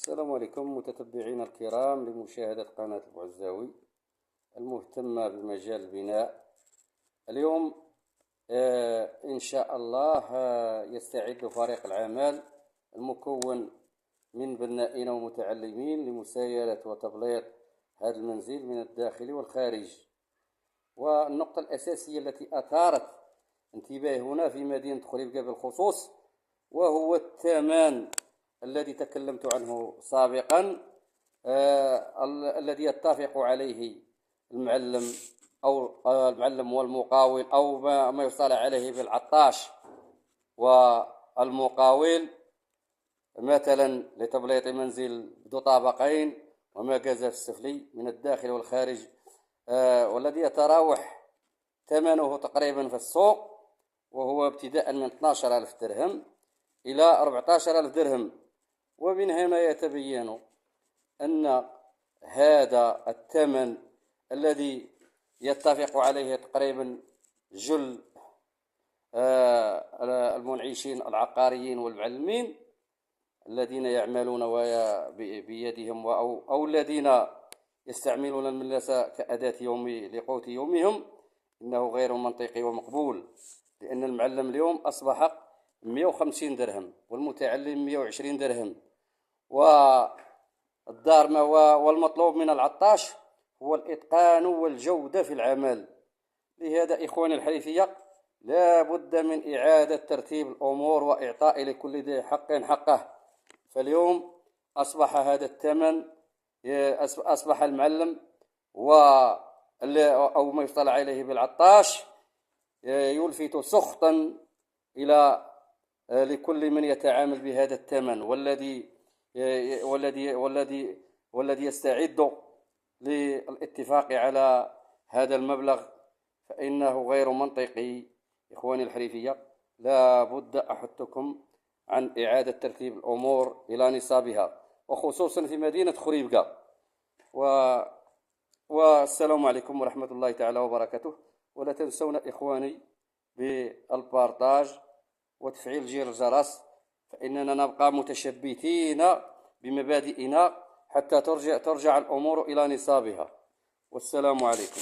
السلام عليكم متتبعينا الكرام لمشاهدة قناة البعزاوي المهتمة بمجال البناء. اليوم إن شاء الله يستعد فريق العمل المكون من بنائين ومتعلمين لمسايرة وتبليط هذا المنزل من الداخل والخارج. والنقطة الأساسية التي أثارت انتباهنا في مدينة خريبكا بالخصوص وهو الثمن الذي تكلمت عنه سابقا، الذي يتفق عليه المعلم أو المعلم والمقاول أو ما يصطلح عليه بالعطاش والمقاول، مثلا لتبليط منزل ذو طابقين وما جاز في السفلي من الداخل والخارج، والذي يتراوح ثمنه تقريبا في السوق وهو ابتداء من 12,000 درهم إلى 14,000 درهم. ومن هنا يتبين أن هذا الثمن الذي يتفق عليه تقريبا جل المنعشين العقاريين والمعلمين الذين يعملون بيدهم أو الذين يستعملون الملاسة كأداة لقوت يومهم، إنه غير منطقي ومقبول، لأن المعلم اليوم أصبح 150 درهم والمتعلم 120 درهم. والمطلوب من العطاش هو الإتقان والجودة في العمل. لهذا إخواني الحريفية لا بد من إعادة ترتيب الأمور وإعطاء لكل ذي حق حقه. فاليوم أصبح هذا الثمن، أصبح المعلم أو ما يصطلح عليه بالعطاش يلفت سخطا لكل من يتعامل بهذا الثمن، والذي يستعد للاتفاق على هذا المبلغ، فإنه غير منطقي. إخواني الحريفية، لا بد أحثكم عن إعادة ترتيب الأمور إلى نصابها، وخصوصا في مدينة خريبكا. والسلام عليكم ورحمة الله تعالى وبركاته. ولا تنسونا إخواني بالبارتاج وتفعيل جرس الجرس، فإننا نبقى متشبثين بمبادئنا حتى ترجع الأمور إلى نصابها. والسلام عليكم.